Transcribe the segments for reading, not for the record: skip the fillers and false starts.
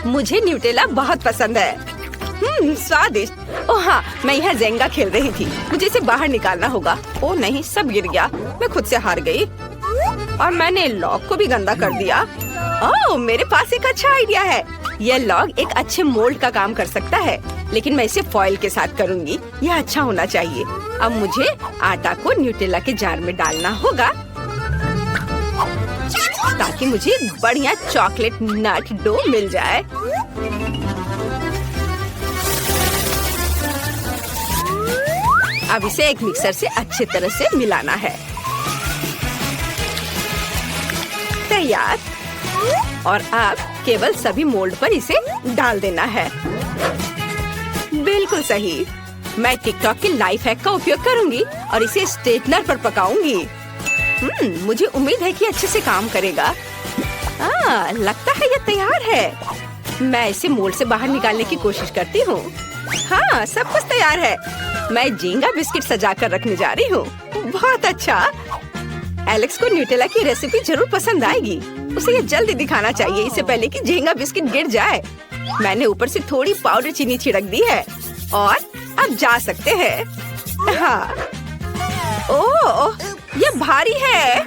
मुझे न्यूटेला बहुत पसंद है। स्वादिष्ट। ओह हाँ, मैं यहाँ जेंगा खेल रही थी। मुझे इसे बाहर निकालना होगा। ओह नहीं, सब गिर गया। मैं खुद से हार गई और मैंने लॉग को भी गंदा कर दिया। ओह, मेरे पास एक अच्छा आइडिया है। यह लॉग एक अच्छे मोल्ड का काम कर सकता है, लेकिन मैं इसे फॉइल के साथ करूँगी। यह अच्छा होना चाहिए। अब मुझे आटा को न्यूटेला के जार में डालना होगा ताकि मुझे बढ़िया चॉकलेट नट डो मिल जाए। अब इसे एक मिक्सर से अच्छी तरह से मिलाना है। तैयार। और अब केवल सभी मोल्ड पर इसे डाल देना है। बिल्कुल सही। मैं टिकटॉक के लाइफ हैक का उपयोग करूंगी और इसे स्ट्रेटनर पर पकाऊंगी। मुझे उम्मीद है कि अच्छे से काम करेगा। लगता है ये तैयार है। मैं इसे मोल्ड से बाहर निकालने की कोशिश करती हूँ। हाँ, सब कुछ तैयार है। मैं जेंगा बिस्किट सजा कर रखने जा रही हूँ। बहुत अच्छा। एलेक्स को न्यूटेला की रेसिपी जरूर पसंद आएगी। उसे ये जल्दी दिखाना चाहिए, इससे पहले कि जेंगा बिस्किट गिर जाए। मैंने ऊपर से थोड़ी पाउडर चीनी छिड़क दी है और अब जा सकते हैं। हाँ। ओह, ये भारी है।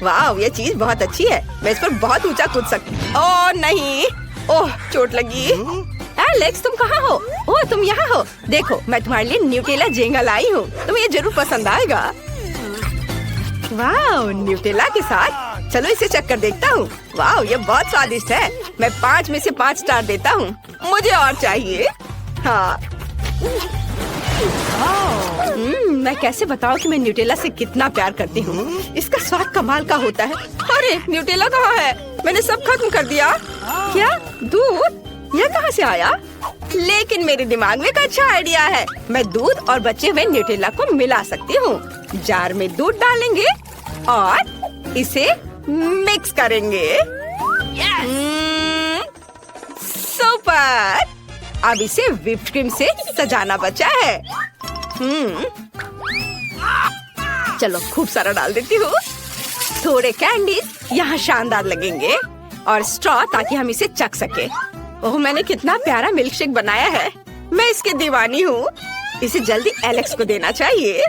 वाह, ये चीज बहुत अच्छी है। मैं इस पर बहुत ऊंचा कूद सकती। ओह नहीं, ओह चोट लगी। एलेक्स, तुम कहाँ हो? ओह, तुम यहाँ हो। देखो, मैं तुम्हारे लिए न्यूटेला जेंगा लाई हूँ। तुम्हें ये जरूर पसंद आएगा। वाह, न्यूटेला के साथ। चलो इसे चख कर देखता हूँ। वाह, ये बहुत स्वादिष्ट है। मैं 5 में से 5 स्टार देता हूँ। मुझे और चाहिए। हाँ। मैं कैसे बताऊँ कि मैं न्यूटेला से कितना प्यार करती हूँ। इसका स्वाद कमाल का होता है। अरे, न्यूटेला कहाँ है? मैंने सब खत्म कर दिया। क्या? दूध? यह कहाँ से आया? लेकिन मेरे दिमाग में एक अच्छा आइडिया है। मैं दूध और बचे हुए न्यूटेला को मिला सकती हूँ। जार में दूध डालेंगे और इसे मिक्स करेंगे। सुपर। अब इसे व्हिप्ड क्रीम से सजाना बचा है। चलो खूब सारा डाल देती हूँ। थोड़े कैंडीज यहाँ शानदार लगेंगे और स्ट्रॉ ताकि हम इसे चख सके। ओह, मैंने कितना प्यारा मिल्कशेक बनाया है। मैं इसकी दीवानी हूँ। इसे जल्दी एलेक्स को देना चाहिए।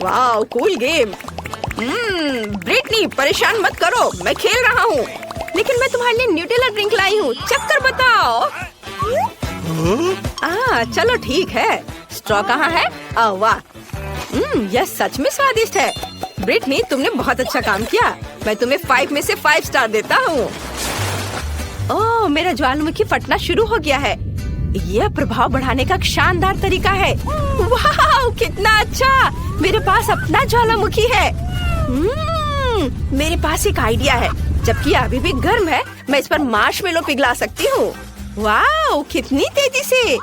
वाह, कूल गेम। ब्रिटनी, परेशान मत करो, मैं खेल रहा हूँ। लेकिन मैं तुम्हारे लिए न्यूटेला ड्रिंक लाई हूँ, चख कर बताओ। चलो ठीक है। स्ट्रॉ कहाँ है? वाह, यह सच में स्वादिष्ट है। ब्रिटनी, तुमने बहुत अच्छा काम किया। मैं तुम्हें 5 में से 5 स्टार देता हूँ। ओह, मेरा ज्वालामुखी फटना शुरू हो गया है। यह प्रभाव बढ़ाने का शानदार तरीका है। वाह, कितना अच्छा। मेरे पास अपना ज्वालामुखी है। मेरे पास एक आइडिया है। जबकि यह अभी भी गर्म है, मैं इस पर मार्शमेलो पिघला सकती हूँ। वाह, कितनी तेजी से।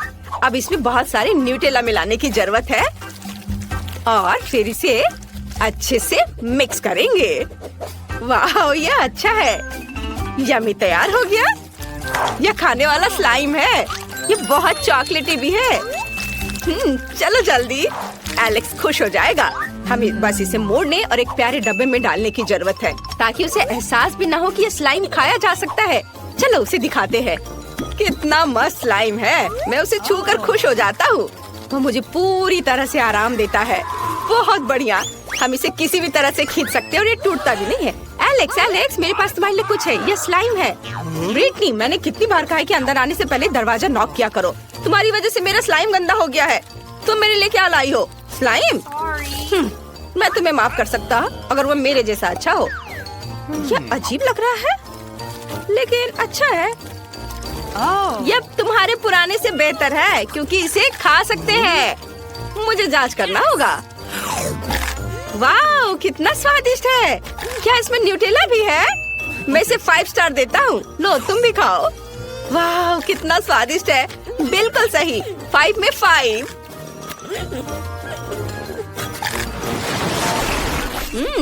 अब इसमें बहुत सारे न्यूटेला मिलाने की जरूरत है और फिर इसे अच्छे से मिक्स करेंगे। वाह, यह अच्छा है। यम्मी तैयार हो गया। यह खाने वाला स्लाइम है। ये बहुत चॉकलेटी भी है। चलो जल्दी। एलेक्स खुश हो जाएगा। हमें बस इसे मोड़ने और एक प्यारे डब्बे में डालने की जरूरत है ताकि उसे एहसास भी न हो कि ये स्लाइम खाया जा सकता है। चलो उसे दिखाते हैं। कितना मस्त स्लाइम है। मैं उसे छूकर खुश हो जाता हूँ। वो मुझे पूरी तरह से आराम देता है। बहुत बढ़िया। हम इसे किसी भी तरह से खींच सकते हैं और ये टूटता भी नहीं है। एलेक्स, मेरे पास तुम्हारे लिए कुछ है। ये स्लाइम है। ब्रिटनी, मैंने कितनी बार कहा है कि अंदर आने से पहले दरवाजा नॉक किया करो। तुम्हारी वजह से मेरा स्लाइम गंदा हो गया है। तुम मेरे लिए क्या लाई हो? स्लाइम? मैं तुम्हें माफ कर सकता अगर वो मेरे जैसा अच्छा हो। क्या अजीब लग रहा है, लेकिन अच्छा है। यह तुम्हारे पुराने से बेहतर है क्योंकि इसे खा सकते हैं। मुझे जांच करना होगा। वाह, कितना स्वादिष्ट है। क्या इसमें न्यूटेला भी है? मैं इसे 5 स्टार देता हूँ। लो, तुम भी खाओ। वाह, कितना स्वादिष्ट है। बिल्कुल सही, 5 में 5।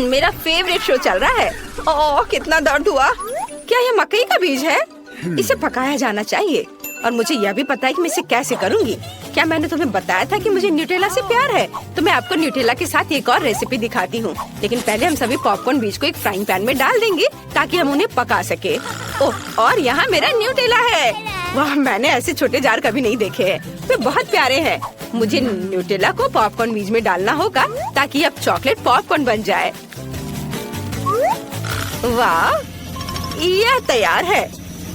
मेरा फेवरेट शो चल रहा है। ओह, कितना दर्द हुआ। क्या ये मकई का बीज है? इसे पकाया जाना चाहिए और मुझे यह भी पता है कि मैं इसे कैसे करूँगी। क्या मैंने तुम्हें बताया था कि मुझे न्यूटेला से प्यार है? तो मैं आपको न्यूटेला के साथ एक और रेसिपी दिखाती हूँ। लेकिन पहले हम सभी पॉपकॉर्न बीज को एक फ्राइंग पैन में डाल देंगे ताकि हम उन्हें पका सके। ओह, और यहाँ मेरा न्यूटेला है। वाह, मैंने ऐसे छोटे जार कभी नहीं देखे हैं। वे बहुत प्यारे हैं। मुझे न्यूटेला को पॉपकॉर्न बीज में डालना होगा ताकि अब चॉकलेट पॉपकॉर्न बन जाए। वाह, यह तैयार है।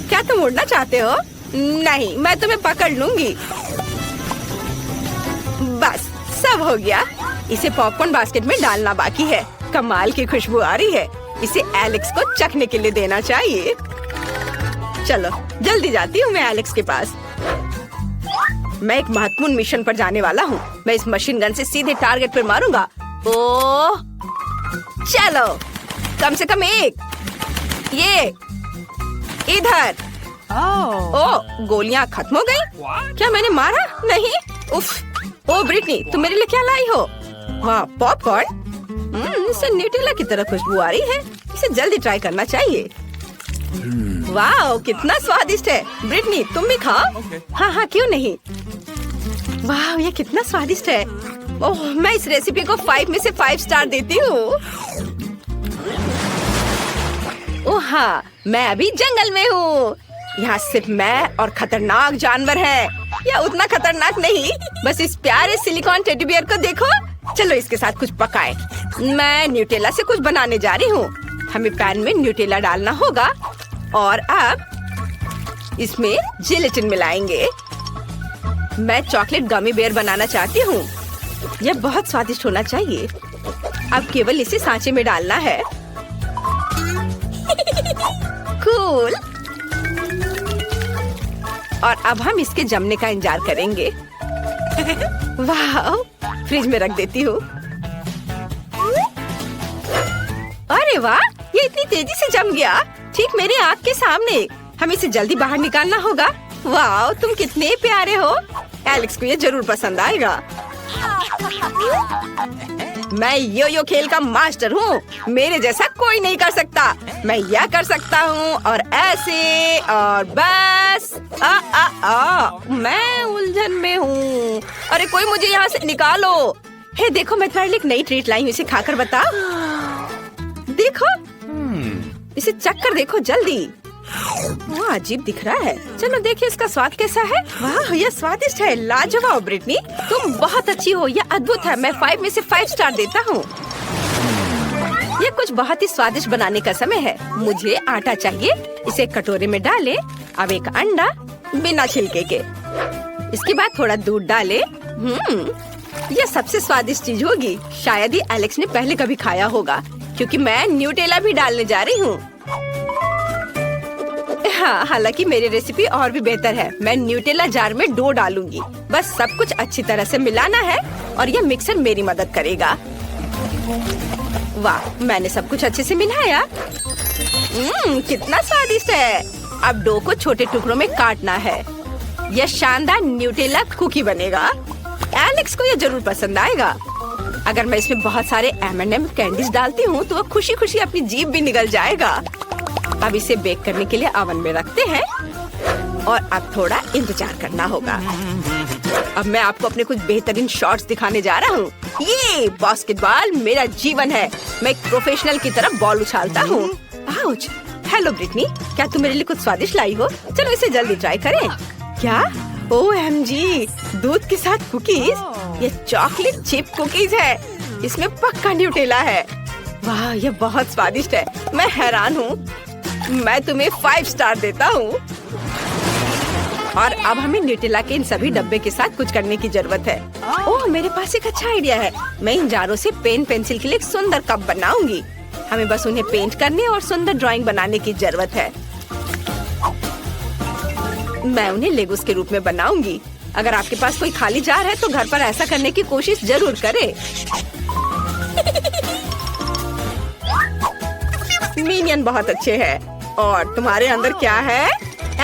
क्या तुम उड़ना चाहते हो? नहीं, मैं तुम्हें पकड़ लूंगी। बस, सब हो गया। इसे पॉपकॉर्न बास्केट में डालना बाकी है। कमाल की खुशबू आ रही है। इसे एलेक्स को चखने के लिए देना चाहिए। चलो, जल्दी जाती हूँ मैं एलेक्स के पास। मैं एक महत्वपूर्ण मिशन पर जाने वाला हूँ। मैं इस मशीन गन से सीधे टारगेट पर मारूंगा। ओह, चलो, कम से कम एक। ये इधर। ओह, गोलियां खत्म हो गई। क्या मैंने मारा? नहीं। उफ। ओह ब्रिटनी, तुम मेरे लिए क्या लाई हो? वाह, पॉपकॉर्न। इससे न्यूटेला की तरह खुशबू आ रही है। इसे जल्दी ट्राई करना चाहिए। वाह, कितना स्वादिष्ट है। ब्रिटनी, तुम भी खाओ। हाँ हाँ, क्यों नहीं। वाह, ये कितना स्वादिष्ट है। ओह, मैं इस रेसिपी को 5 में से 5 स्टार देती हूँ। ओह हाँ, मैं अभी जंगल में हूँ। यहाँ सिर्फ मैं और खतरनाक जानवर हैं। या उतना खतरनाक नहीं। बस इस प्यारे सिलिकॉन टेडी बियर को देखो। चलो इसके साथ कुछ पकाएं। मैं न्यूटेला से कुछ बनाने जा रही हूँ। हमें पैन में न्यूटेला डालना होगा और अब इसमें जेलेटिन मिलाएंगे। मैं चॉकलेट गमी बेयर बनाना चाहती हूँ। यह बहुत स्वादिष्ट होना चाहिए। अब केवल इसे सांचे में डालना है। कूल। और अब हम इसके जमने का इंतजार करेंगे। वाह, फ्रिज में रख देती हूँ। अरे वाह, ये इतनी तेजी से जम गया, ठीक मेरे आँख के सामने। हमें इसे जल्दी बाहर निकालना होगा। वाह, तुम कितने प्यारे हो। एलेक्स को ये जरूर पसंद आएगा। मैं यो खेल का मास्टर हूँ। मेरे जैसा कोई नहीं कर सकता। मैं यह कर सकता हूँ और ऐसे और बस। मैं उलझन में हूँ। अरे कोई मुझे यहाँ से निकालो। हे देखो, मैं तुम्हारे लिए एक नई ट्रीट लाई हूँ। इसे खाकर बताओ। देखो, इसे चख कर देखो जल्दी। वाह, अजीब दिख रहा है। चलो देखिए इसका स्वाद कैसा है। वाह, यह स्वादिष्ट है। लाजवाब ब्रिटनी, तुम बहुत अच्छी हो। यह अद्भुत है। मैं 5 में से 5 स्टार देता हूँ। यह कुछ बहुत ही स्वादिष्ट बनाने का समय है। मुझे आटा चाहिए। इसे कटोरे में डालें। अब एक अंडा बिना छिलके के। इसके बाद थोड़ा दूध डालें। यह सबसे स्वादिष्ट चीज होगी। शायद ही एलेक्स ने पहले कभी खाया होगा, क्योंकि मैं न्यूटेला भी डालने जा रही हूँ। हाँ, हालांकि मेरी रेसिपी और भी बेहतर है। मैं न्यूटेला जार में डो डालूंगी। बस सब कुछ अच्छी तरह से मिलाना है और यह मिक्सर मेरी मदद करेगा। वाह, मैंने सब कुछ अच्छे से मिलाया। कितना स्वादिष्ट है। अब डो को छोटे टुकड़ों में काटना है। यह शानदार न्यूटेला कुकी बनेगा। एलेक्स को यह जरूर पसंद आएगा। अगर मैं इसमें बहुत सारे M&M कैंडीज डालती हूँ तो वह खुशी खुशी अपनी जीभ भी निगल जाएगा। अब इसे बेक करने के लिए ओवन में रखते हैं और अब थोड़ा इंतजार करना होगा। अब मैं आपको अपने कुछ बेहतरीन शॉट्स दिखाने जा रहा हूँ। ये बास्केटबॉल मेरा जीवन है। मैं एक प्रोफेशनल की तरह बॉल उछालता हूँ। आउच। हेलो ब्रिटनी, क्या तुम मेरे लिए कुछ स्वादिष्ट लाई हो? चलो इसे जल्दी ट्राई करें। क्या? OMG, दूध के साथ कुकीज। ये चॉकलेट चिप कुकीज है। इसमें पक्का न्यूटेला है। वाह, ये बहुत स्वादिष्ट है। मैं हैरान हूँ। मैं तुम्हें 5 स्टार देता हूँ। और अब हमें न्यूटेला के इन सभी डब्बे के साथ कुछ करने की जरूरत है। ओह, मेरे पास एक अच्छा आइडिया है। मैं इन जारों से पेन पेंसिल के लिए एक सुंदर कप बनाऊंगी। हमें बस उन्हें पेंट करने और सुंदर ड्राइंग बनाने की जरूरत है। मैं उन्हें लेगोस के रूप में बनाऊंगी। अगर आपके पास कोई खाली जार है तो घर पर ऐसा करने की कोशिश जरूर करें। मिनियन बहुत अच्छे हैं। और तुम्हारे अंदर क्या है?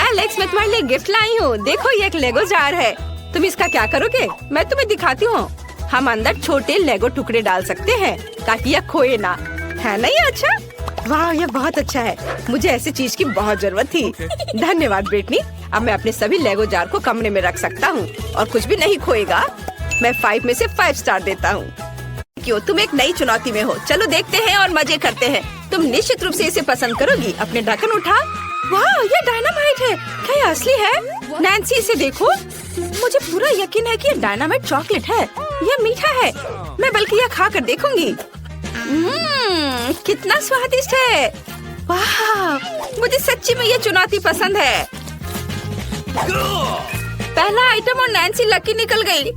एलेक्स, मैं तुम्हारे लिए गिफ्ट लाई हूँ। देखो, ये एक लेगो जार है। तुम इसका क्या करोगे? मैं तुम्हें दिखाती हूँ। हम अंदर छोटे लेगो टुकड़े डाल सकते हैं ताकि यह खोए ना। है ना ये अच्छा? वाह, ये बहुत अच्छा है। मुझे ऐसी चीज की बहुत जरूरत थी। धन्यवाद ब्रिटनी। अब मैं अपने सभी लेगो जार को कमरे में रख सकता हूँ और कुछ भी नहीं खोएगा। मैं 5 में से 5 स्टार देता हूँ। क्यों, तुम एक नई चुनौती में हो। चलो देखते हैं और मजे करते हैं। तुम निश्चित रूप से इसे पसंद करोगी। अपने ढक्कन उठा। वाह, ये डायनामाइट है। क्या ये असली है? नैन्सी, इसे देखो। मुझे पूरा यकीन है कि ये डायनामाइट चॉकलेट है। ये मीठा है। मैं बल्कि यह खा कर देखूंगी। कितना स्वादिष्ट है। वाह, मुझे सच्ची में ये चुनौती पसंद है। पहला आइटम और नैन्सी लकी निकल गई।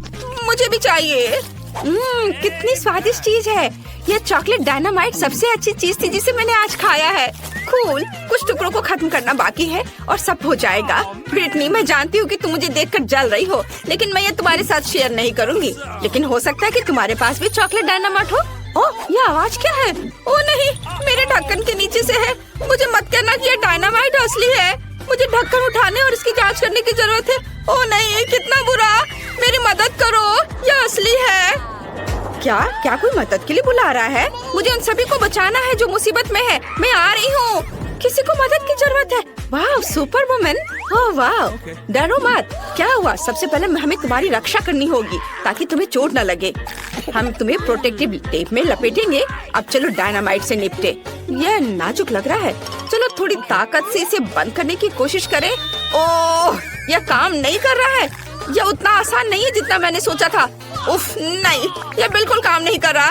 मुझे भी चाहिए। कितनी स्वादिष्ट चीज है। यह चॉकलेट डायनामाइट सबसे अच्छी चीज थी जिसे मैंने आज खाया है। कूल। कुछ टुकड़ों को खत्म करना बाकी है और सब हो जाएगा। ब्रिटनी, मैं जानती हूँ कि तुम मुझे देखकर जल रही हो, लेकिन मैं ये तुम्हारे साथ शेयर नहीं करूँगी। लेकिन हो सकता है कि तुम्हारे पास भी चॉकलेट डायनामाइट हो। ओह, ये आवाज क्या है? ओह नहीं, मेरे ढक्कन के नीचे से है। मुझे मत कहना कि ये डायनामाइट असली है। मुझे ढक्कन उठाने और इसकी जांच करने की जरूरत है। ओह नहीं, कितना बुरा। मेरी मदद करो, यह असली है। क्या कोई मदद के लिए बुला रहा है? मुझे उन सभी को बचाना है जो मुसीबत में है। मैं आ रही हूँ। किसी को मदद की जरूरत है। वाह, सुपर वुमन। ओह वाह, डरो मत। क्या हुआ? सबसे पहले हमें तुम्हारी रक्षा करनी होगी ताकि तुम्हें चोट न लगे। हम तुम्हें प्रोटेक्टिव टेप में लपेटेंगे। अब चलो डायनामाइट से निपटे। यह नाजुक लग रहा है। चलो थोड़ी ताकत से इसे बंद करने की कोशिश करें। ओह, यह काम नहीं कर रहा है। यह उतना आसान नहीं है जितना मैंने सोचा था। उफ, नहीं, यह बिल्कुल काम नहीं कर रहा।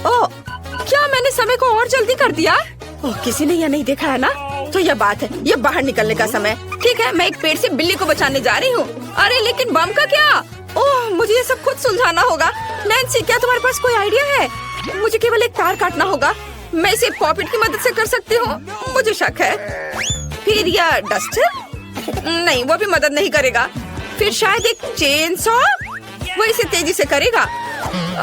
ओह, क्या मैंने समय को और जल्दी कर दिया? ओह, किसी ने यह नहीं देखा है ना? तो यह बात है। यह बाहर निकलने का समय। ठीक है, मैं एक पेड़ से बिल्ली को बचाने जा रही हूँ। अरे लेकिन बम का क्या? ओह, मुझे ये सब खुद सुलझाना होगा। नैन्सी, क्या तुम्हारे पास कोई आइडिया है? मुझे केवल एक तार काटना होगा। मैं इसे पॉकेट की मदद से कर सकती हूँ। मुझे शक है। फिर यह डस्टर? नहीं, वो भी मदद नहीं करेगा। फिर शायद एक चेन सॉ? वो इसे तेजी से करेगा।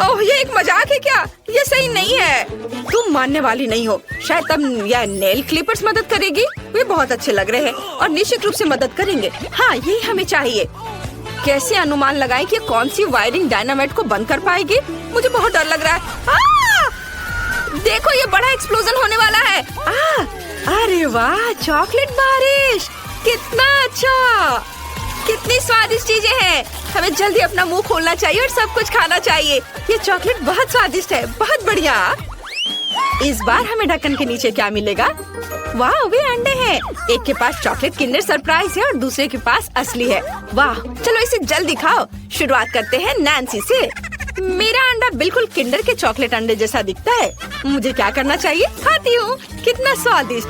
ओह, ये एक मजाक है क्या? ये सही नहीं है। तुम मानने वाली नहीं हो। शायद तब यह नेल क्लिपर्स मदद करेगी। वे बहुत अच्छे लग रहे हैं और निश्चित रूप से मदद करेंगे। हाँ, यही हमें चाहिए। कैसे अनुमान लगाएं कि कौन सी वायरिंग डायनामाइट को बंद कर पाएगी? मुझे बहुत डर लग रहा है। देखो, ये बड़ा एक्सप्लोजन होने वाला है। अरे वाह, चॉकलेट बारिश। कितना अच्छा। कितनी स्वादिष्ट चीजें हैं। हमें जल्दी अपना मुंह खोलना चाहिए और सब कुछ खाना चाहिए। ये चॉकलेट बहुत स्वादिष्ट है। बहुत बढ़िया। इस बार हमें ढक्कन के नीचे क्या मिलेगा? वाह, वे अंडे हैं। एक के पास चॉकलेट किंडर सरप्राइज है और दूसरे के पास असली है। वाह, चलो इसे जल्दी खाओ। शुरुआत करते हैं नैन्सी से। मेरा अंडा बिल्कुल किंडर के चॉकलेट अंडे जैसा दिखता है। मुझे क्या करना चाहिए? खाती हूँ। कितना स्वादिष्ट।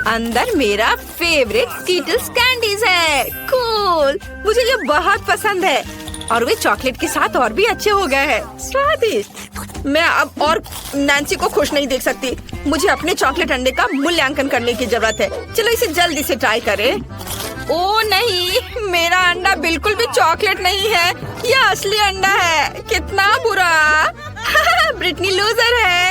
अंदर मेरा फेवरेट स्कीटल्स कैंडीज है। कूल। मुझे ये बहुत पसंद है और वे चॉकलेट के साथ और भी अच्छे हो गए हैं। स्वादिष्ट। मैं अब और नैन्सी को खुश नहीं देख सकती। मुझे अपने चॉकलेट अंडे का मूल्यांकन करने की जरूरत है। चलो इसे जल्दी से ट्राई करें। ओ नहीं, मेरा अंडा बिल्कुल भी चॉकलेट नहीं है। यह असली अंडा है। कितना बुरा। ब्रिटनी लूजर है।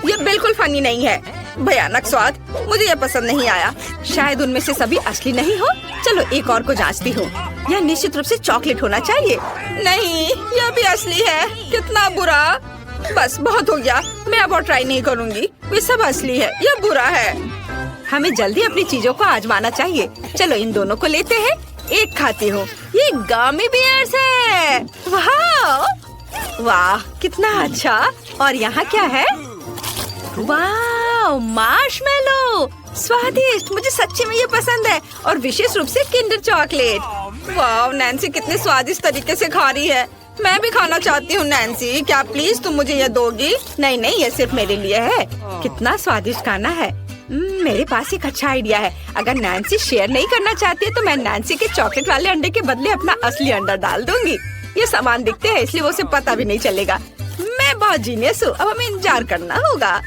ये बिल्कुल फनी नहीं है। भयानक स्वाद। मुझे यह पसंद नहीं आया। शायद उनमें से सभी असली नहीं हो। चलो एक और को जांचती हूँ। यह निश्चित रूप से चॉकलेट होना चाहिए। नहीं, यह भी असली है। कितना बुरा। बस बहुत हो गया। मैं अब और ट्राई नहीं करूँगी। ये सब असली है। यह बुरा है। हमें जल्दी अपनी चीजों को आजमाना चाहिए। चलो इन दोनों को लेते हैं। एक खाती हूँ। ये गमी बियर्स है। वाह वाह, कितना अच्छा। और यहाँ क्या है? वाह, मार्शमेलो। स्वादिष्ट। मुझे सच्ची में ये पसंद है और विशेष रूप से किंडर चॉकलेट। वाह, नैन्सी कितने स्वादिष्ट तरीके से खा रही है। मैं भी खाना चाहती हूँ। नैन्सी, क्या प्लीज तुम मुझे ये दोगी? नहीं नहीं, ये सिर्फ मेरे लिए है। कितना स्वादिष्ट खाना है। मेरे पास एक अच्छा आइडिया है। अगर नैन्सी शेयर नहीं करना चाहती है तो मैं नैन्सी के चॉकलेट वाले अंडे के बदले अपना असली अंडा डाल दूंगी। ये सामान दिखते हैं इसलिए वो उसे पता भी नहीं चलेगा। मैं बहुत जीनियस हूँ। अब हमें इंतजार करना होगा।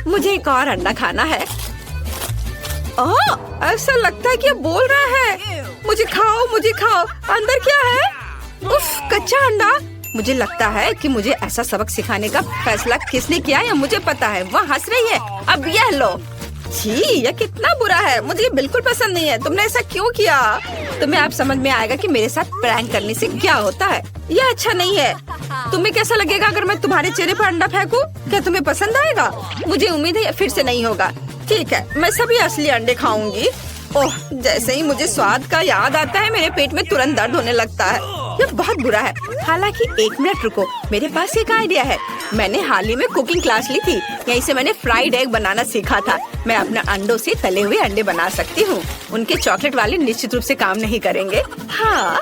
मुझे एक और अंडा खाना है। ओह, ऐसा लगता है कि ये बोल रहा है। मुझे खाओ, मुझे खाओ। अंदर क्या है? उफ, कच्चा अंडा। मुझे लगता है कि मुझे ऐसा सबक सिखाने का फैसला किसने किया है मुझे पता है। वह हंस रही है। अब यह लो। छी, यह कितना बुरा है। मुझे ये बिल्कुल पसंद नहीं है। तुमने ऐसा क्यों किया? तुम्हें अब समझ में आएगा कि मेरे साथ प्रैंक करने से क्या होता है। यह अच्छा नहीं है। तुम्हें कैसा लगेगा अगर मैं तुम्हारे चेहरे पर अंडा फेंकूं? क्या तुम्हें पसंद आएगा? मुझे उम्मीद है फिर से नहीं होगा। ठीक है, मैं सभी असली अंडे खाऊंगी। ओह, जैसे ही मुझे स्वाद का याद आता है मेरे पेट में तुरंत दर्द होने लगता है। ये बहुत बुरा है। हालांकि 1 मिनट रुको, मेरे पास एक आइडिया है। मैंने हाल ही में कुकिंग क्लास ली थी, यहीं से मैंने फ्राइड एग बनाना सीखा था। मैं अपने अंडों से तले हुए अंडे बना सकती हूँ। उनके चॉकलेट वाले निश्चित रूप से काम नहीं करेंगे। हाँ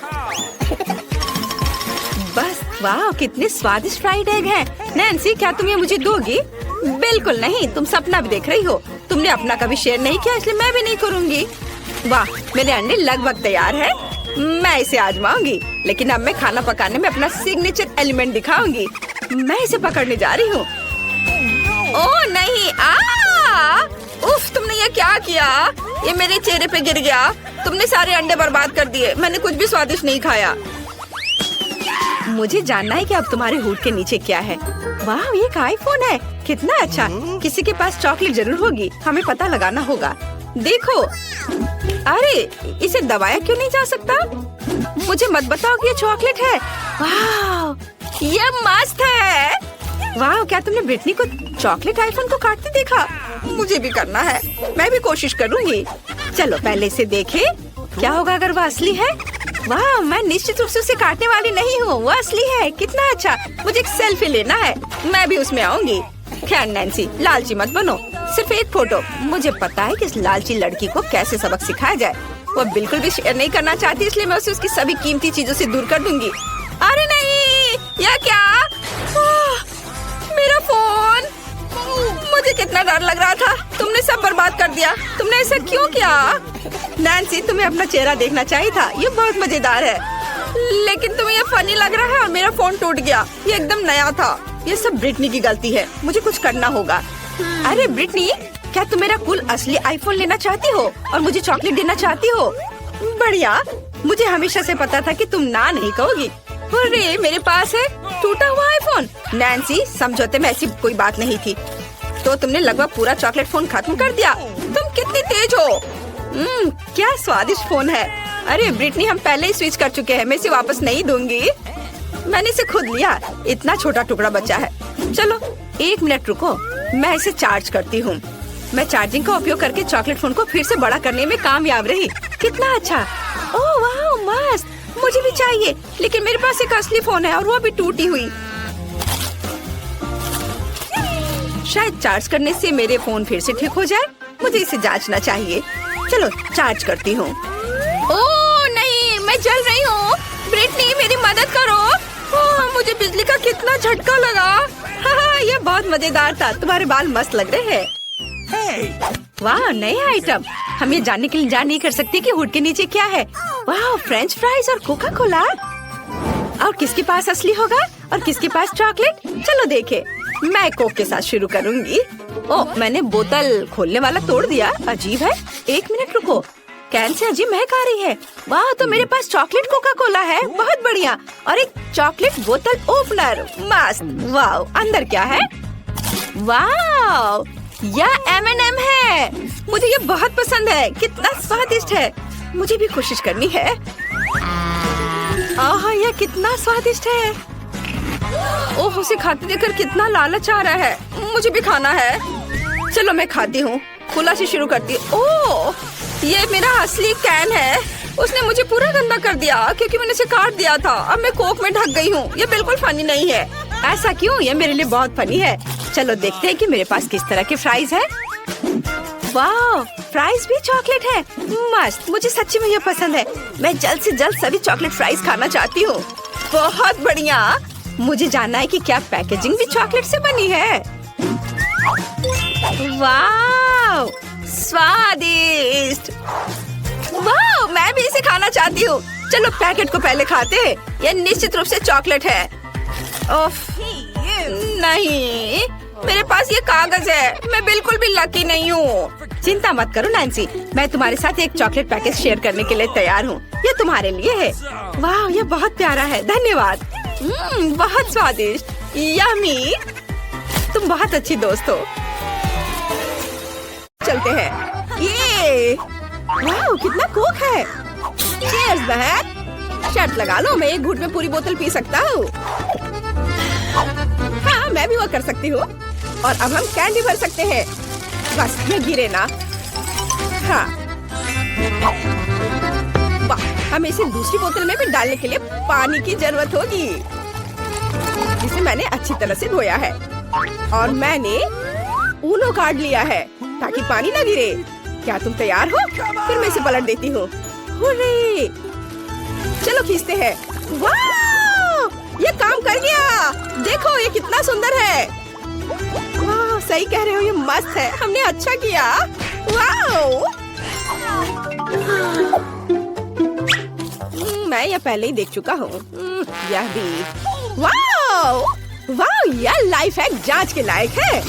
बस, वाह कितने स्वादिष्ट फ्राइड एग हैं। नैन्सी, क्या तुम ये मुझे दोगी? बिल्कुल नहीं, तुम सपना भी देख रही हो। तुमने अपना कभी शेयर नहीं किया, इसलिए मैं भी नहीं करूँगी। वाह, मेरे अंडे लगभग तैयार है। मैं इसे आजमाऊंगी, लेकिन अब मैं खाना पकाने में अपना सिग्नेचर एलिमेंट दिखाऊंगी। मैं इसे पकड़ने जा रही हूँ। ओह नहीं, उफ, तुमने ये क्या किया? ये मेरे चेहरे पे गिर गया। तुमने सारे अंडे बर्बाद कर दिए। मैंने कुछ भी स्वादिष्ट नहीं खाया। मुझे जानना है कि अब तुम्हारे हुड के नीचे क्या है। वाह, ये एक आईफोन है। कितना अच्छा। किसी के पास चॉकलेट जरूर होगी, हमें पता लगाना होगा। देखो, अरे इसे दबाया क्यों नहीं जा सकता? मुझे मत बताओ कि ये चॉकलेट है। वाह, ये मस्त है। वाह, क्या तुमने ब्रिटनी को चॉकलेट आईफोन को काटते देखा? मुझे भी करना है, मैं भी कोशिश करूँगी। चलो पहले इसे देखें, क्या होगा अगर वो असली है। वाह, मैं निश्चित रूप से उसे काटने वाली नहीं हूँ, वो असली है। कितना अच्छा। मुझे एक सेल्फी लेना है, मैं भी उसमें आऊंगी। खैर नैन्सी, लालची मत बनो, सिर्फ एक फोटो। मुझे पता है कि इस लालची लड़की को कैसे सबक सिखाया जाए। वो बिल्कुल भी शेयर नहीं करना चाहती, इसलिए मैं उसे उसकी सभी कीमती चीजों से दूर कर दूंगी। अरे नहीं, यह क्या? मेरा फोन! मुझे कितना डर लग रहा था। तुमने सब बर्बाद कर दिया। तुमने ऐसा क्यों किया? नैन्सी, तुम्हें अपना चेहरा देखना चाहिए था। ये बहुत मजेदार है, लेकिन तुम्हें ये फनी लग रहा है और मेरा फोन टूट गया। ये एकदम नया था। ये सब ब्रिटनी की गलती है, मुझे कुछ करना होगा। अरे ब्रिटनी, क्या तुम मेरा कूल असली आईफोन लेना चाहती हो और मुझे चॉकलेट देना चाहती हो? बढ़िया, मुझे हमेशा से पता था कि तुम ना नहीं कहोगी। अरे मेरे पास है टूटा हुआ आईफोन। नैन्सी, समझौते में ऐसी कोई बात नहीं थी। तो तुमने लगभग पूरा चॉकलेट फोन खत्म कर दिया। तुम कितनी तेज हो। क्या स्वादिष्ट फोन है। अरे ब्रिटनी, हम पहले ही स्विच कर चुके हैं, मैं इसे वापस नहीं दूंगी। मैंने इसे खुद लिया, इतना छोटा टुकड़ा बचा है। चलो 1 मिनट रुको, मैं इसे चार्ज करती हूँ। मैं चार्जिंग का उपयोग करके चॉकलेट फोन को फिर से बड़ा करने में कामयाब रही। कितना अच्छा। ओह वाह, मस्त। मुझे भी चाहिए, लेकिन मेरे पास एक असली फोन है और वो भी टूटी हुई। शायद चार्ज करने से मेरे फोन फिर से ठीक हो जाए। मुझे इसे जांचना चाहिए। चलो चार्ज करती हूँ। ओह नहीं, मैं जल रही हूँ। ब्रिटनी, मेरी मदद करो। ओह, मुझे बिजली का कितना झटका लगा। हाँ, ये बहुत मजेदार था। तुम्हारे बाल मस्त लग रहे हैं। वाह, नए आइटम। हम ये जानने के लिए इंतजार नहीं कर सकते कि हुड के नीचे क्या है। वाह, फ्रेंच फ्राइज और कोका कोला। और किसके पास असली होगा और किसके पास चॉकलेट? चलो देखे। मैं कोक के साथ शुरू करूंगी। ओह, मैंने बोतल खोलने वाला तोड़ दिया। अजीब है। 1 मिनट रुको, कैन से अजीब महक आ रही है। वाह, तो मेरे पास चॉकलेट कोका कोला है। बहुत बढ़िया। और एक चॉकलेट बोतल ओपनर। मस्त। वाह, अंदर क्या है? वाह, यह M&M है। मुझे ये बहुत पसंद है। कितना स्वादिष्ट है। मुझे भी कोशिश करनी है। आहा, यह कितना स्वादिष्ट है। ओह, उसे खाते देखकर कितना लालच आ रहा है। मुझे भी खाना है। चलो मैं खाती हूँ। खुला से शुरू करती हूँ। ओह, ये मेरा असली कैन है। उसने मुझे पूरा गंदा कर दिया क्योंकि मैंने इसे काट दिया था। अब मैं कोक में ढक गई हूँ। ये बिल्कुल फनी नहीं है। ऐसा क्यों? ये मेरे लिए बहुत फनी है। चलो देखते हैं कि मेरे पास किस तरह के फ्राइज है। वाह, फ्राइज भी चॉकलेट है। मस्त। मुझे सच्ची में ये पसंद है। मैं जल्द से जल्द सभी चॉकलेट फ्राइज खाना चाहती हूँ। बहुत बढ़िया। मुझे जानना है कि क्या पैकेजिंग भी चॉकलेट से बनी है। वाह, स्वादिष्ट। वाह, मैं भी इसे खाना चाहती हूँ। चलो पैकेट को पहले खाते हैं। यह निश्चित रूप से चॉकलेट है। ओफ, नहीं, मेरे पास ये कागज है। मैं बिल्कुल भी लकी नहीं हूँ। चिंता मत करो नैन्सी, मैं तुम्हारे साथ एक चॉकलेट पैकेज शेयर करने के लिए तैयार हूँ। ये तुम्हारे लिए है। वाह, ये बहुत प्यारा है। धन्यवाद। बहुत स्वादिष्ट। यम्मी। तुम बहुत अच्छी दोस्त हो। चलते हैं। ये वाह, कितना कोक है। चीयर्स बहन। शर्त लगा लो, मैं एक घूंट में पूरी बोतल पी सकता हूँ। हाँ, मैं भी वो कर सकती हूँ। और अब हम कैंडी भर सकते हैं। बस ये गिरे ना। हाँ, वाह, हमें इसे दूसरी बोतल में भी डालने के लिए पानी की जरूरत होगी, जिसे मैंने अच्छी तरह से धोया है। और मैंने ऊनो काट लिया है ताकि पानी ना गिरे। क्या तुम तैयार हो? फिर मैं इसे पलट देती हूँ। हुर्रे! चलो खींचते हैं। वाह! ये काम कर गया। देखो ये कितना सुंदर है। वाह, सही कह रहे हो, ये मस्त है। हमने अच्छा किया। वाह! मैं यह पहले ही देख चुका हूँ। यह भी। वाह! वाह, यह लाइफ हैक जांच के लायक है।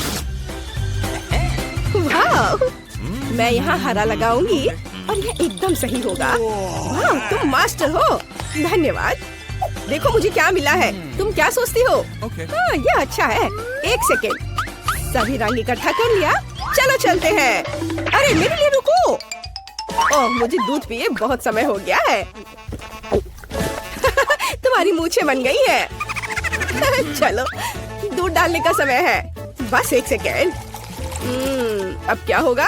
वाह! मैं यहाँ हरा लगाऊंगी और यह एकदम सही होगा। वाह, तुम मास्टर हो। धन्यवाद। देखो मुझे क्या मिला है। तुम क्या सोचती हो? हाँ, यह अच्छा है। एक सेकेंड, सभी रंग इकट्ठा कर लिया। चलो चलते हैं। अरे मेरे लिए रुको। ओह, मुझे दूध पिए बहुत समय हो गया है। तुम्हारी मूछें बन गई है। चलो दूध डालने का समय है। बस एक सेकेंड। अब क्या होगा?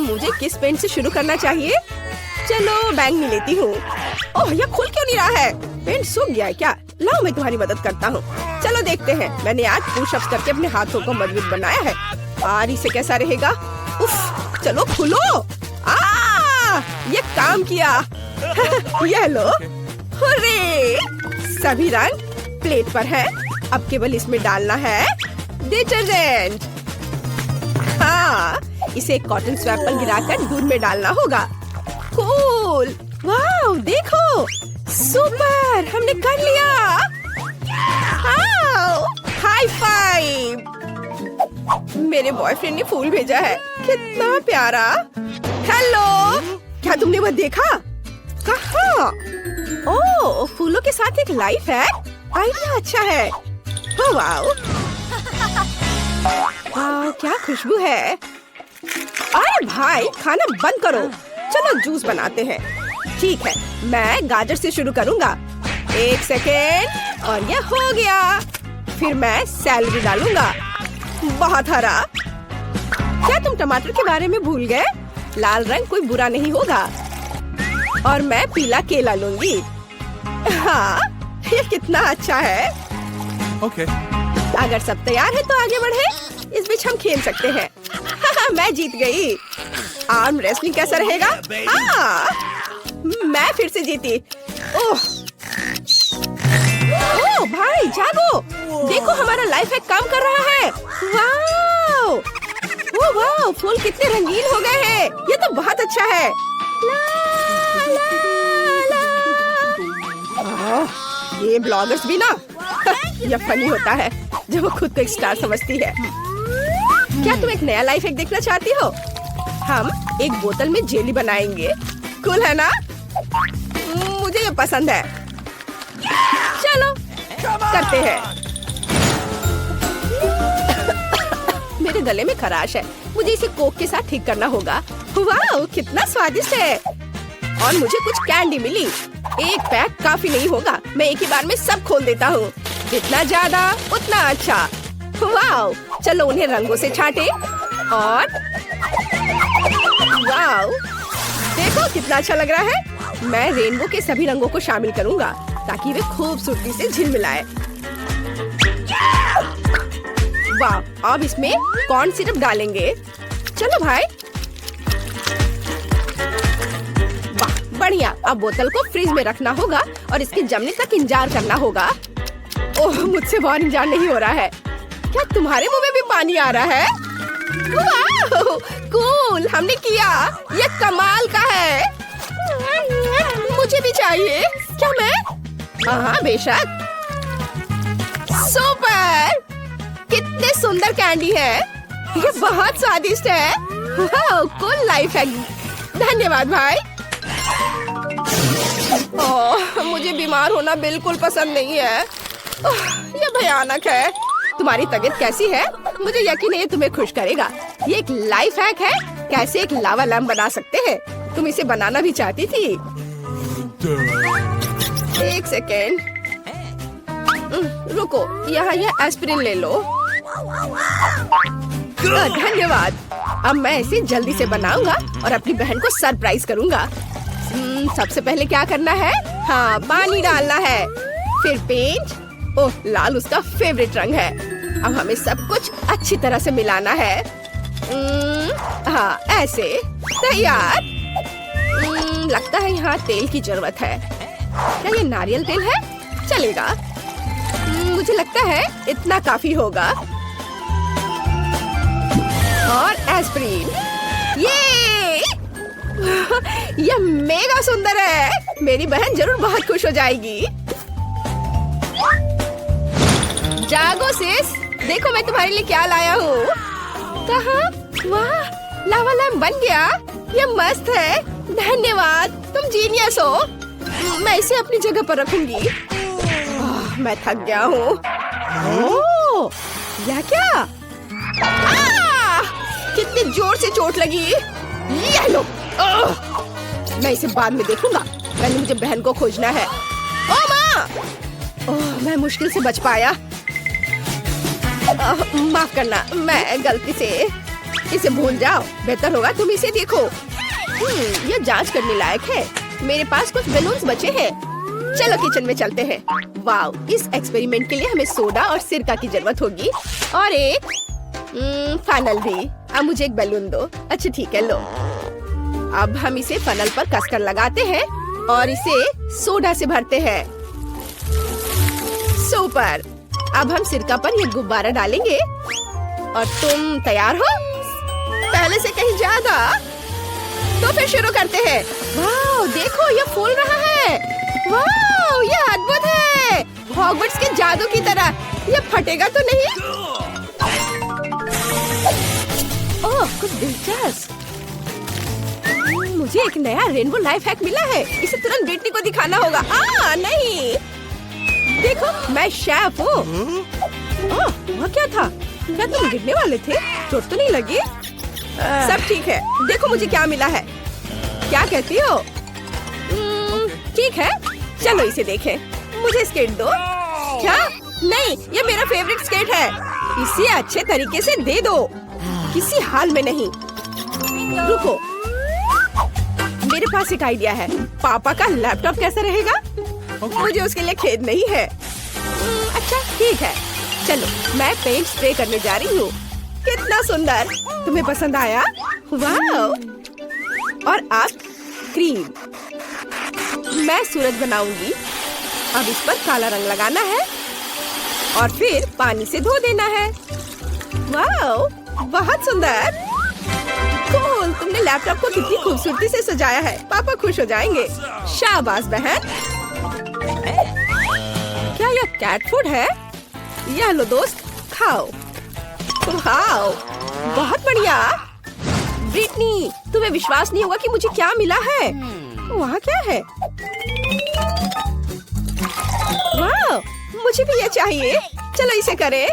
मुझे किस पेंट से शुरू करना चाहिए? चलो बैंगनी लेती हूँ। ओह, यह खुल क्यों नहीं रहा है? पेंट सूख गया है क्या? लाओ मैं तुम्हारी मदद करता हूँ। चलो देखते हैं। मैंने आज पुशअप्स करके अपने हाथों को मजबूत बनाया है। और इसे कैसा रहेगा? उफ, चलो खुलो। ये काम किया। यह लो। हुर्रे! सभी रंग प्लेट पर है। अब केवल इसमें डालना है डिटर्जेंट। हाँ, इसे एक कॉटन स्वैप पर गिराकर दूध में डालना होगा। कूल! वाह, देखो, सुपर! हमने कर लिया। High five! मेरे बॉयफ्रेंड ने फूल भेजा है। कितना प्यारा। हेलो, क्या तुमने वह देखा? कहाँ? ओह, फूलों के साथ एक लाइफ है। आइडिया अच्छा है। Oh wow! क्या खुशबू है। अरे भाई, खाना बंद करो। चलो जूस बनाते हैं। ठीक है, मैं गाजर से शुरू करूँगा। एक सेकेंड, और यह हो गया। फिर मैं सैलरी डालूंगा। बहुत हरा। क्या तुम टमाटर के बारे में भूल गए? लाल रंग कोई बुरा नहीं होगा। और मैं पीला केला लूंगी। हाँ, ये कितना अच्छा है। ओके। अगर सब तैयार है तो आगे बढ़े। इस बीच हम खेल सकते हैं। मैं जीत गई। आर्म रेसलिंग कैसा रहेगा? हाँ, मैं फिर से जीती। ओह भाई, जागो। देखो हमारा लाइफ हैक काम कर रहा है। वाओ! ओह वाओ, फूल कितने रंगीन हो गए हैं। ये तो बहुत अच्छा है। ला, ला, ला। ये ब्लॉगर्स भी ना यह फनी होता है जब वो खुद को एक स्टार समझती है। क्या तुम एक नया लाइफ हैक देखना चाहती हो? हम एक बोतल में जेली बनाएंगे। कूल है ना? मुझे ये पसंद है। चलो करते हैं। मेरे गले में खराश है। मुझे इसे कोक के साथ ठीक करना होगा। वाह, कितना स्वादिष्ट है। और मुझे कुछ कैंडी मिली। एक पैक काफी नहीं होगा। मैं एक ही बार में सब खोल देता हूँ। जितना ज्यादा उतना अच्छा। वाह, चलो उन्हें रंगों से छांटे। और वाह, देखो कितना अच्छा लग रहा है। मैं रेनबो के सभी रंगों को शामिल करूँगा ताकि वे खूबसूरती से झिलमिलाए। वाह, अब इसमें कॉर्न सिरप डालेंगे। चलो भाई। वाह, बढ़िया। अब बोतल को फ्रिज में रखना होगा और इसके जमने तक इंतजार करना होगा। ओह, मुझसे बहुत इंतजार नहीं हो रहा है। क्या तुम्हारे मुंह में भी पानी आ रहा है? वाह, कूल, हमने किया। ये कमाल का है। मुझे भी चाहिए। क्या मैं? हाँ बेशक। सुपर! कितने सुंदर कैंडी है। ये बहुत स्वादिष्ट है। वाह, कूल लाइफ है। धन्यवाद भाई। ओह, मुझे बीमार होना बिल्कुल पसंद नहीं है। ओह, ये भयानक है। तुम्हारी तबीयत कैसी है? मुझे यकीन है ये तुम्हें खुश करेगा। ये एक लाइफ हैक है। कैसे एक लावा लैम्प बना सकते हैं। तुम इसे बनाना भी चाहती थी। एक सेकेंड, रुको। यहाँ यह एस्पिरिन ले लो। धन्यवाद। अब मैं इसे जल्दी से बनाऊंगा और अपनी बहन को सरप्राइज करूंगा। सबसे पहले क्या करना है? हाँ, पानी डालना है, फिर पेंट। ओह, लाल उसका फेवरेट रंग है। अब हमें सब कुछ अच्छी तरह से मिलाना है। हाँ, ऐसे तैयार। लगता है यहाँ तेल की जरूरत है। क्या ये नारियल तेल है? चलेगा। मुझे लगता है इतना काफी होगा। और एस्प्रीन। यह मेगा सुंदर है। मेरी बहन जरूर बहुत खुश हो जाएगी। जागो सिस, देखो मैं तुम्हारे लिए क्या लाया हूँ। कहाँ? वाह, लावा लैम्प बन गया। यह मस्त है। धन्यवाद, तुम जीनियस हो। मैं इसे अपनी जगह पर रखूंगी। मैं थक गया हूँ। ओह, यह क्या? कितनी जोर से चोट लगी। ये लो। मैं इसे बाद में देखूंगा। पहले मुझे बहन को खोजना है। ओ माँ! मैं मुश्किल से बच पाया। माफ करना, मैं गलती से। इसे भूल जाओ। बेहतर होगा तुम इसे देखो। यह जांच करने लायक है। मेरे पास कुछ बैलून्स बचे हैं। चलो किचन में चलते हैं। वाओ, इस एक्सपेरिमेंट के लिए हमें सोडा और सिरका की जरूरत होगी और एक फनल भी। अब मुझे एक बैलून दो। अच्छा ठीक है, लो। अब हम इसे फनल पर कसकर लगाते हैं और इसे सोडा से भरते हैं। सुपर। अब हम सिरका पर ये गुब्बारा डालेंगे और तुम तैयार हो? पहले से कहीं ज्यादा। तो फिर शुरू करते हैं। वाह, देखो ये फूल रहा है। वाह, ये अद्भुत है। हॉगवर्ट्स के जादू की तरह। ये फटेगा तो नहीं? ओह, कुछ दिलचस्प। मुझे एक नया रेनबो लाइफ हैक मिला है। इसे तुरंत ब्रिटनी को दिखाना होगा। नहीं, देखो मैं शेफ हूँ। वह क्या था? क्या तुम गिरने वाले थे? चोट तो नहीं लगी? सब ठीक है। देखो मुझे क्या मिला है। क्या कहती हो? ठीक है, चलो इसे देखें। मुझे स्केट दो। क्या? नहीं, ये मेरा फेवरेट स्केट है। इसे अच्छे तरीके से दे दो। किसी हाल में नहीं। रुको, मेरे पास एक आइडिया है। पापा का लैपटॉप कैसा रहेगा? मुझे उसके लिए खेद नहीं है। अच्छा ठीक है, चलो मैं पेंट स्प्रे करने जा रही हूँ। कितना सुंदर। तुम्हें पसंद आया? वाह। और अब क्रीम। मैं सूरज बनाऊंगी। अब इस पर काला रंग लगाना है और फिर पानी से धो देना है। वाह, बहुत सुंदर। कूल, तुमने लैपटॉप को कितनी खूबसूरती से सजाया है। पापा खुश हो जाएंगे। शाबाश बहन। क्या यह कैट फूड है? यह लो दोस्त, खाओ। वाह, बहुत बढ़िया। ब्रिटनी, तुम्हें विश्वास नहीं होगा कि मुझे क्या मिला है। वहाँ क्या है? वाह, मुझे भी ये चाहिए। चलो इसे करें।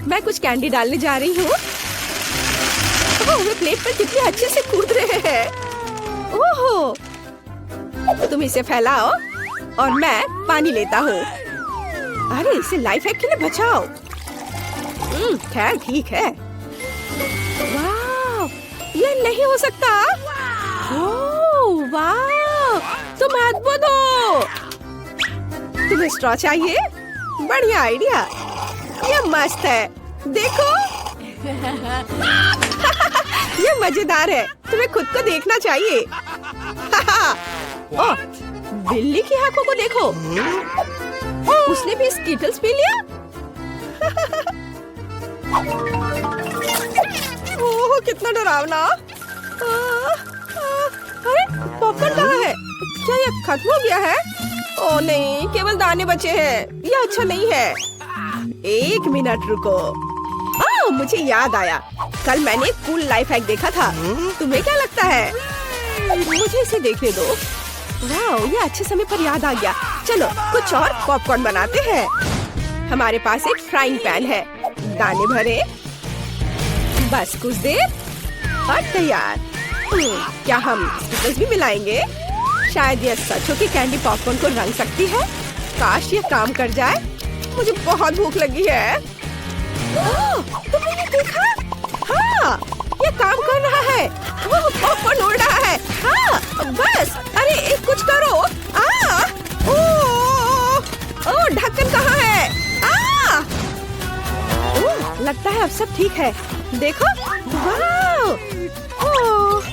मैं कुछ कैंडी डालने जा रही हूँ। वे प्लेट पर कितने अच्छे से कूद रहे हैं। ओहो, तुम इसे फैलाओ और मैं पानी लेता हूँ। अरे इसे लाइफ हैक के लिए बचाओ। खैर ठीक है। वाह, ये नहीं हो सकता। ओह वाह, तुम अद्भुत हो। तुम्हें स्ट्रॉ चाहिए? बढ़िया आइडिया। ये मस्त है। देखो। ये मजेदार है। तुम्हें खुद को देखना चाहिए। ओह, बिल्ली की आंखों को देखो। उसने भी स्कीटल्स पी लिया। ओह, कितना डरावना। अरे पॉपकॉर्न कहाँ है? क्या ये खत्म हो गया है? ओह नहीं, केवल दाने बचे हैं। यह अच्छा नहीं है। एक मिनट रुको। मुझे याद आया, कल मैंने एक कूल लाइफ हैक देखा था। तुम्हें क्या लगता है? मुझे इसे देखने दो। वाह, ये अच्छे समय पर याद आ गया। चलो कुछ और पॉपकॉर्न बनाते हैं। हमारे पास एक फ्राइंग पैन है। दाने भरे, बस कुछ देर और तैयार। क्या हम स्टिकर्स भी मिलाएंगे? शायद यह सच हो कि कैंडी पॉपकॉर्न को रंग सकती है। काश ये काम कर जाए। मुझे बहुत भूख लगी है। तुमने ये देखा? हाँ, ये काम कर रहा है। वो पॉपकॉर्न उड़ रहा है। हाँ, बस। अरे कुछ करो। ओ, ढक्कन कहाँ है? लगता है अब सब ठीक है। देखो, वाह! ओह,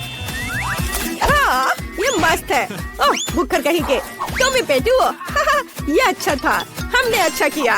ये मस्त है। ओह, भुक्खड़ कहीं के। तुम ही पेटू हो। ये अच्छा था। हमने अच्छा किया।